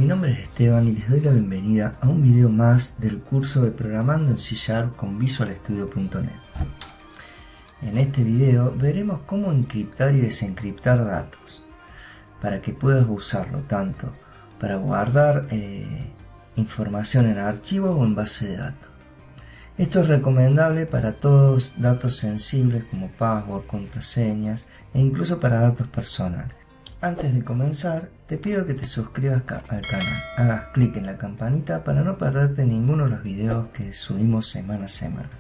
nombre es Esteban y les doy la bienvenida a un video más del curso de Programando en C# con VisualStudio.net. En este video veremos cómo encriptar y desencriptar datos para que puedas usarlo tanto para guardar información en archivos o en base de datos. Esto es recomendable para todos datos sensibles como password, contraseñas e incluso para datos personales. Antes de comenzar, te pido que te suscribas al canal, hagas clic en la campanita para no perderte ninguno de los videos que subimos semana a semana.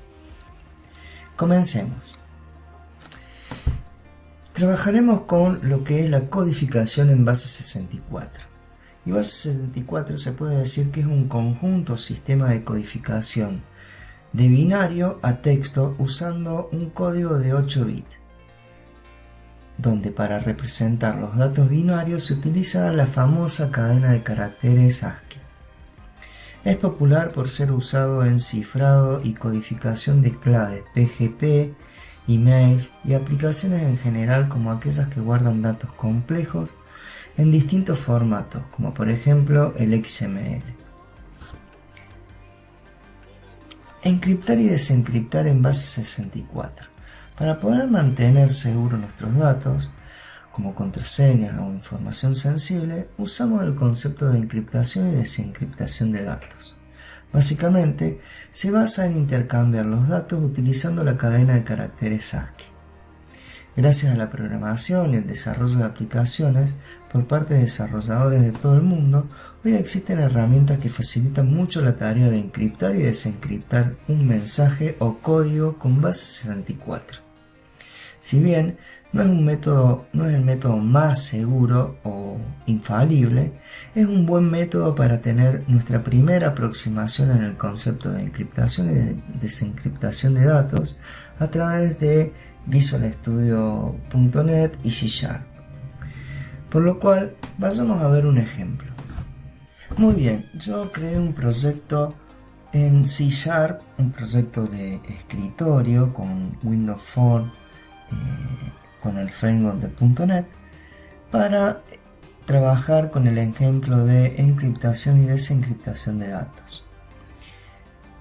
Comencemos. Trabajaremos con lo que es la codificación en base 64. Y base 64 se puede decir que es un conjunto o sistema de codificación de binario a texto usando un código de 8 bits. Donde para representar los datos binarios se utiliza la famosa cadena de caracteres ASCII. Es popular por ser usado en cifrado y codificación de claves PGP, emails y aplicaciones en general como aquellas que guardan datos complejos en distintos formatos, como por ejemplo el XML. Encriptar y desencriptar en base 64. Para poder mantener seguros nuestros datos, como contraseñas o información sensible, usamos el concepto de encriptación y desencriptación de datos. Básicamente, se basa en intercambiar los datos utilizando la cadena de caracteres ASCII. Gracias a la programación y el desarrollo de aplicaciones por parte de desarrolladores de todo el mundo, hoy existen herramientas que facilitan mucho la tarea de encriptar y desencriptar un mensaje o código con base 64. Si bien no es el método más seguro o infalible, es un buen método para tener nuestra primera aproximación en el concepto de encriptación y desencriptación de datos a través de VisualStudio.net y C#. Por lo cual, vayamos a ver un ejemplo. Muy bien, yo creé un proyecto en C#, un proyecto de escritorio con Windows Phone, con el framework de .NET para trabajar con el ejemplo de encriptación y desencriptación de datos.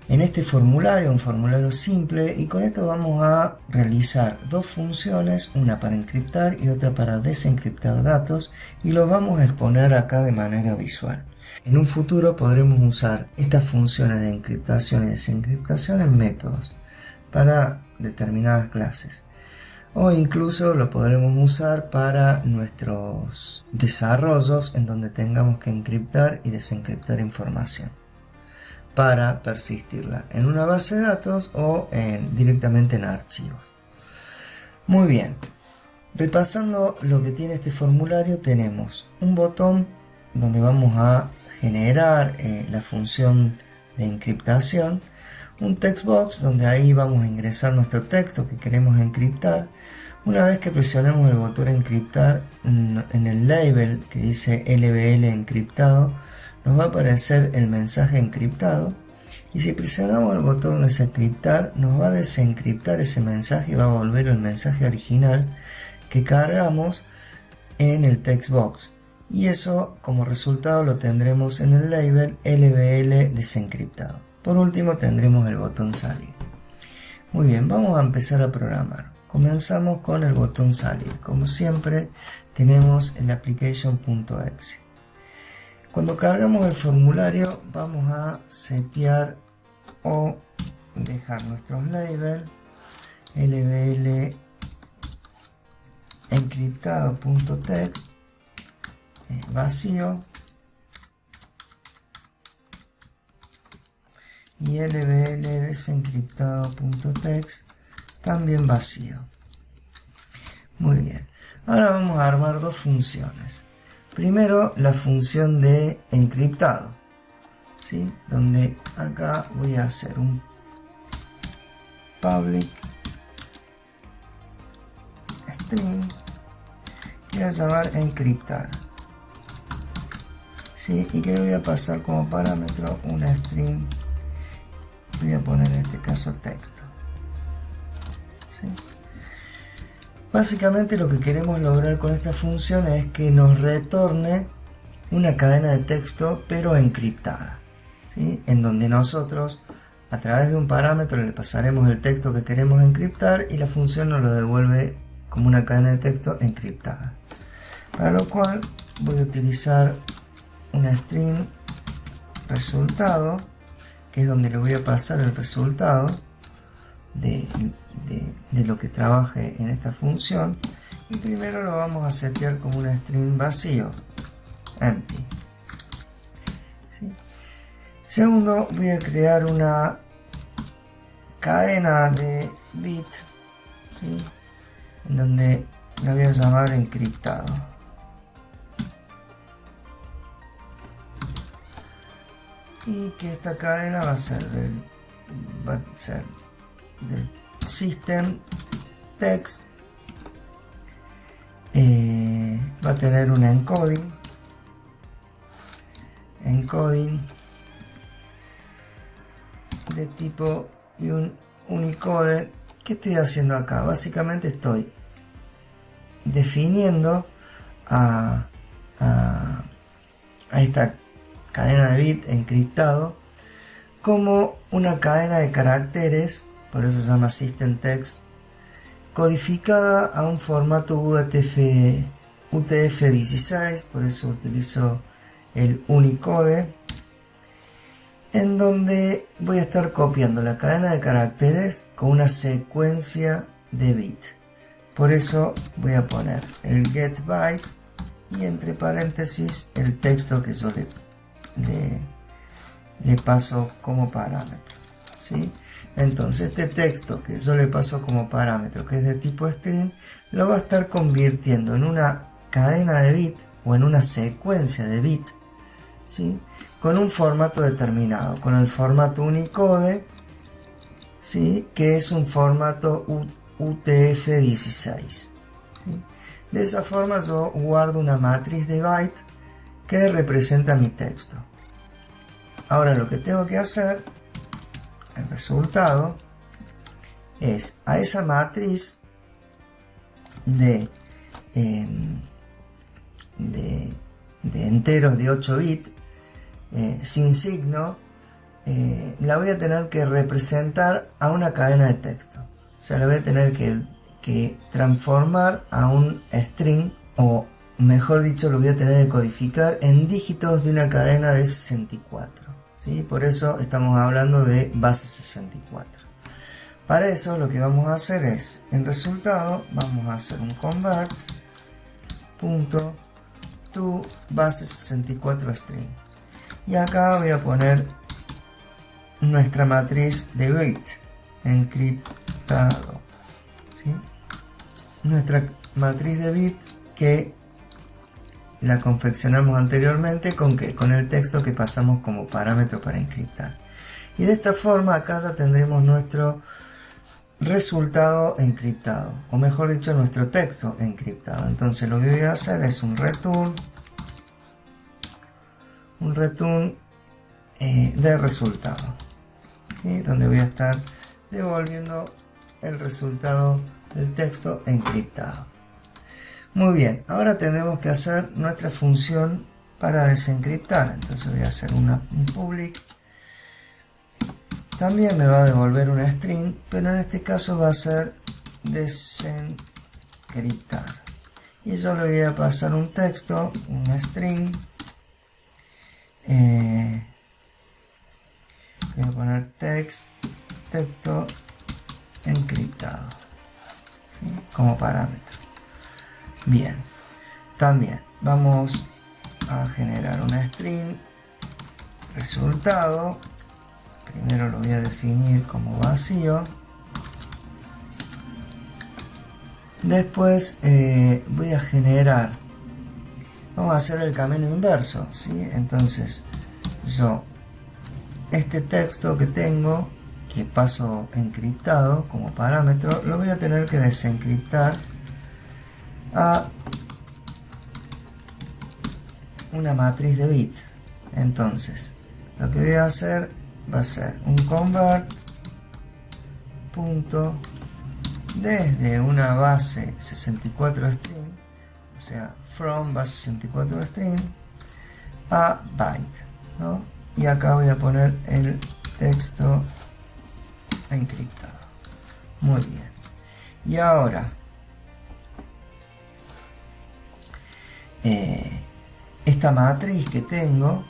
En este formulario, un formulario simple, y con esto vamos a realizar dos funciones, una para encriptar y otra para desencriptar datos, y lo vamos a exponer acá de manera visual. En un futuro podremos usar estas funciones de encriptación y desencriptación en métodos para determinadas clases. O incluso lo podremos usar para nuestros desarrollos en donde tengamos que encriptar y desencriptar información para persistirla en una base de datos o directamente en archivos. Muy bien, repasando lo que tiene este formulario, tenemos un botón donde vamos a generar la función de encriptación, un text box donde ahí vamos a ingresar nuestro texto que queremos encriptar. Una vez que presionemos el botón encriptar, en el label que dice LBL encriptado nos va a aparecer el mensaje encriptado, y si presionamos el botón desencriptar nos va a desencriptar ese mensaje y va a volver el mensaje original que cargamos en el text box, y eso como resultado lo tendremos en el label LBL desencriptado. Por último tendremos el botón salir. Muy bien, vamos a empezar a programar. Comenzamos con el botón salir. Como siempre tenemos el application.exe. Cuando cargamos el formulario vamos a setear o dejar nuestros labels lbl encriptado.text vacío y lbl desencriptado.text también vacío. Muy bien, ahora vamos a armar dos funciones. Primero la función de encriptado, ¿sí? Donde acá voy a hacer un public string que voy a llamar encriptar, ¿sí? Y que le voy a pasar como parámetro una string. Voy a poner en este caso texto, ¿sí? Básicamente lo que queremos lograr con esta función es que nos retorne una cadena de texto pero encriptada, ¿sí? En donde nosotros a través de un parámetro le pasaremos el texto que queremos encriptar y la función nos lo devuelve como una cadena de texto encriptada. Para lo cual voy a utilizar una string resultado, que es donde le voy a pasar el resultado de lo que trabaje en esta función, y primero lo vamos a setear como una string vacío, empty, ¿sí? Segundo, voy a crear una cadena de bit, ¿sí? En donde la voy a llamar encriptado. Y que esta cadena va a ser del system text, va a tener un encoding de tipo y un Unicode. ¿Qué estoy haciendo acá? Básicamente estoy definiendo a esta cadena de bit encriptado como una cadena de caracteres, por eso se llama system text, codificada a un formato UTF-16, por eso utilizo el Unicode, en donde voy a estar copiando la cadena de caracteres con una secuencia de bit. Por eso voy a poner el get byte y entre paréntesis el texto que yo le paso como parámetro, ¿sí? Entonces este texto que yo le paso como parámetro, que es de tipo string, lo va a estar convirtiendo en una cadena de bit o en una secuencia de bit, ¿sí? Con un formato determinado, con el formato Unicode, ¿sí? Que es un formato UTF-16, ¿sí? De esa forma yo guardo una matriz de byte que representa mi texto. Ahora lo que tengo que hacer, el resultado, es a esa matriz de enteros de 8 bits sin signo, la voy a tener que representar a una cadena de texto. O sea, la voy a tener que transformar a un string, o mejor dicho, lo voy a tener que codificar en dígitos de una cadena de 64. ¿Sí? Por eso estamos hablando de base 64. Para eso lo que vamos a hacer es, en resultado, vamos a hacer un convert to base 64 string. Y acá voy a poner nuestra matriz de bit encriptado, ¿sí? Nuestra matriz de bit que la confeccionamos anteriormente con el texto que pasamos como parámetro para encriptar. Y de esta forma acá ya tendremos nuestro resultado encriptado, o mejor dicho, nuestro texto encriptado. Entonces lo que voy a hacer es un return de resultado, ¿sí? Donde voy a estar devolviendo el resultado del texto encriptado. Muy bien, ahora tendremos que hacer nuestra función para desencriptar. Entonces voy a hacer un public. También me va a devolver una string, pero en este caso va a ser desencriptar. Y yo le voy a pasar un texto, una string. Voy a poner texto encriptado, ¿sí? Como parámetro. Bien, también vamos a generar una string resultado. Primero lo voy a definir como vacío. Después voy a generar, vamos a hacer el camino inverso, ¿sí? Entonces yo este texto que tengo, que paso encriptado como parámetro, lo voy a tener que desencriptar a una matriz de bit. Entonces lo que voy a hacer va a ser un convert punto desde una base 64 string, o sea from base 64 string, a byte, ¿no? Y acá voy a poner el texto encriptado. Muy bien. Y ahora esta matriz que tengo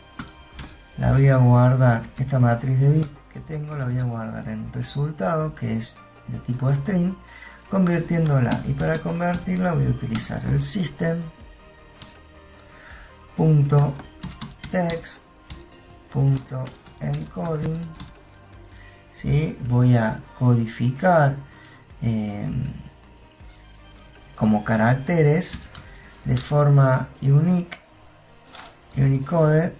la voy a guardar, esta matriz de bit que tengo la voy a guardar en resultado, que es de tipo string, convirtiéndola, y para convertirla voy a utilizar el system.text.encoding. ¿Sí? Voy a codificar como caracteres de forma Unicode,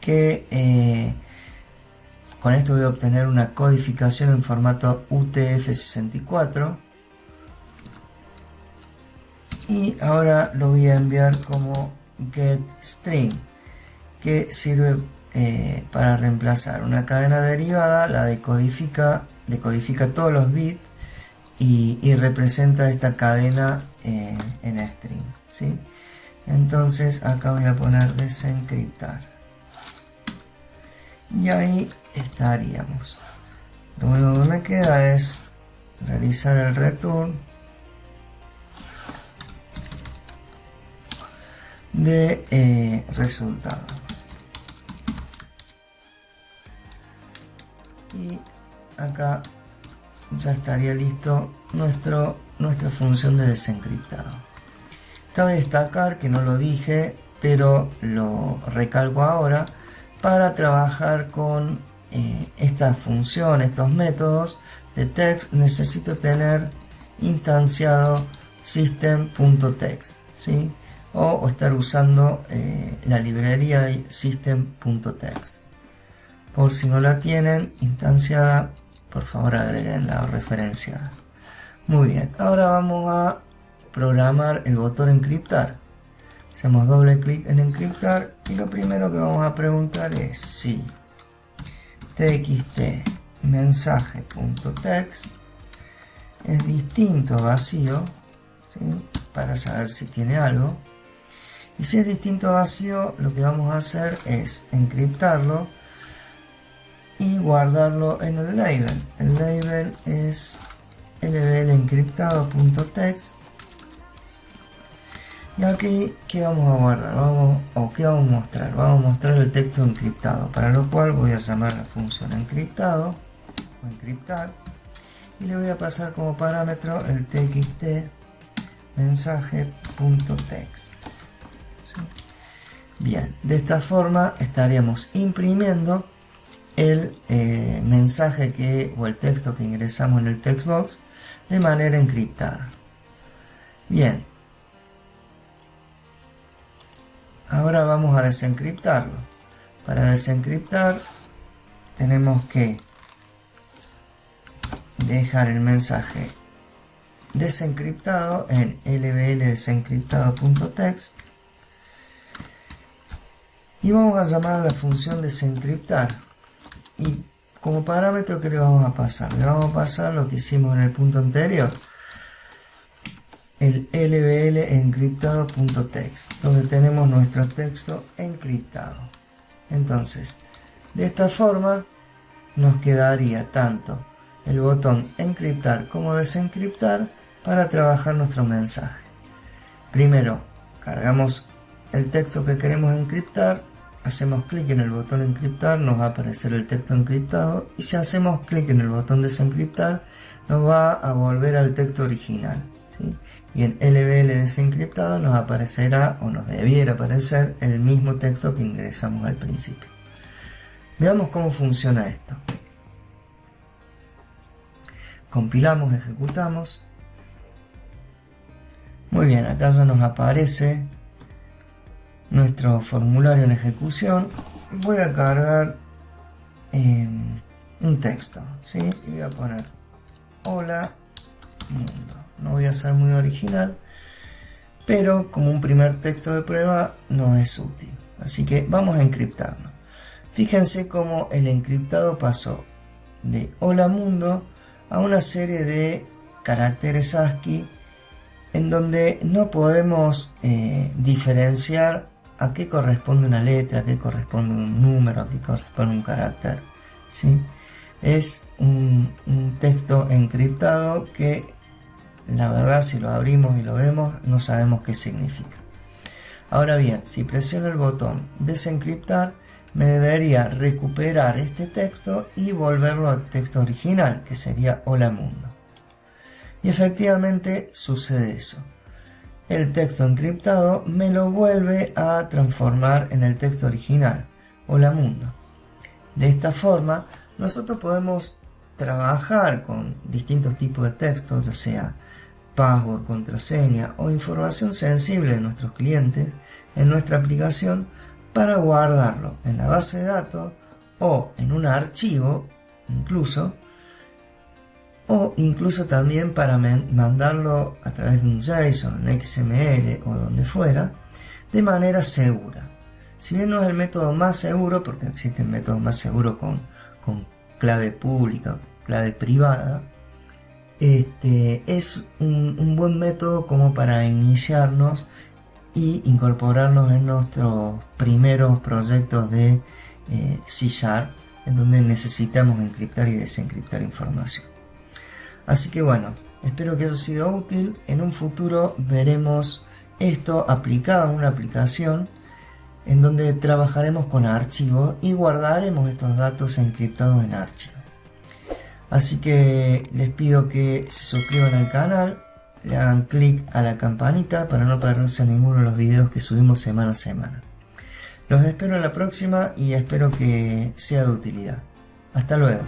que con esto voy a obtener una codificación en formato UTF-64, y ahora lo voy a enviar como getString, que sirve para reemplazar una cadena derivada, la decodifica todos los bits y representa esta cadena en string, ¿sí? Entonces acá voy a poner desencriptar y ahí estaríamos. Lo único que me queda es realizar el return de resultado, y acá ya estaría listo nuestra función de desencriptado. Cabe destacar que no lo dije, pero lo recalco ahora. Para trabajar con esta función, estos métodos de text, necesito tener instanciado system.text, ¿sí? O estar usando la librería de system.text. Por si no la tienen instanciada, por favor agreguenla o referenciada. Muy bien, ahora vamos a programar el botón encriptar. Hacemos doble clic en encriptar y lo primero que vamos a preguntar es si txt mensaje.text es distinto a vacío, ¿sí? Para saber si tiene algo. Y si es distinto a vacío, lo que vamos a hacer es encriptarlo y guardarlo en el label. El label es lblencriptado.text. Y aquí, ¿qué vamos a guardar? ¿Qué vamos a mostrar? Vamos a mostrar el texto encriptado, para lo cual voy a llamar la función encriptado o encriptar y le voy a pasar como parámetro el txt mensaje.text. ¿Sí? Bien, de esta forma estaríamos imprimiendo el mensaje o el texto que ingresamos en el textbox de manera encriptada. Bien. Ahora vamos a desencriptarlo. Para desencriptar tenemos que dejar el mensaje desencriptado en lbl-desencriptado.text y vamos a llamar a la función desencriptar, y como parámetro, ¿qué le vamos a pasar? Le vamos a pasar lo que hicimos en el punto anterior, el lbl-encriptado.text, donde tenemos nuestro texto encriptado. Entonces, de esta forma nos quedaría tanto el botón encriptar como desencriptar para trabajar nuestro mensaje. Primero cargamos el texto que queremos encriptar, hacemos clic en el botón encriptar, nos va a aparecer el texto encriptado, y si hacemos clic en el botón desencriptar nos va a volver al texto original, ¿sí? Y en lbl desencriptado nos aparecerá, o nos debiera aparecer, el mismo texto que ingresamos al principio. Veamos cómo funciona esto. Compilamos, ejecutamos. Muy bien, acá ya nos aparece nuestro formulario en ejecución. Voy a cargar un texto, ¿sí? Y voy a poner hola mundo. No voy a ser muy original, pero como un primer texto de prueba no es útil, así que vamos a encriptarlo. Fíjense cómo el encriptado pasó de hola mundo a una serie de caracteres ASCII en donde no podemos diferenciar a qué corresponde una letra, a qué corresponde un número, a qué corresponde un carácter, ¿sí? Es un texto encriptado que la verdad si lo abrimos y lo vemos no sabemos qué significa. Ahora bien, si presiono el botón desencriptar, me debería recuperar este texto y volverlo al texto original, que sería Hola Mundo. Y efectivamente sucede eso. El texto encriptado me lo vuelve a transformar en el texto original, Hola Mundo. De esta forma, nosotros podemos trabajar con distintos tipos de textos, ya sea password, contraseña o información sensible de nuestros clientes en nuestra aplicación para guardarlo en la base de datos o en un archivo incluso también para mandarlo a través de un JSON, un XML o donde fuera de manera segura. Si bien no es el método más seguro, porque existen métodos más seguros con clave pública, clave privada, es un buen método como para iniciarnos y incorporarnos en nuestros primeros proyectos de C#, en donde necesitamos encriptar y desencriptar información. Así que bueno, espero que haya sido útil. En un futuro veremos esto aplicado en una aplicación en donde trabajaremos con archivos y guardaremos estos datos encriptados en archivos. Así que les pido que se suscriban al canal, le hagan clic a la campanita para no perderse ninguno de los videos que subimos semana a semana. Los espero en la próxima y espero que sea de utilidad. Hasta luego.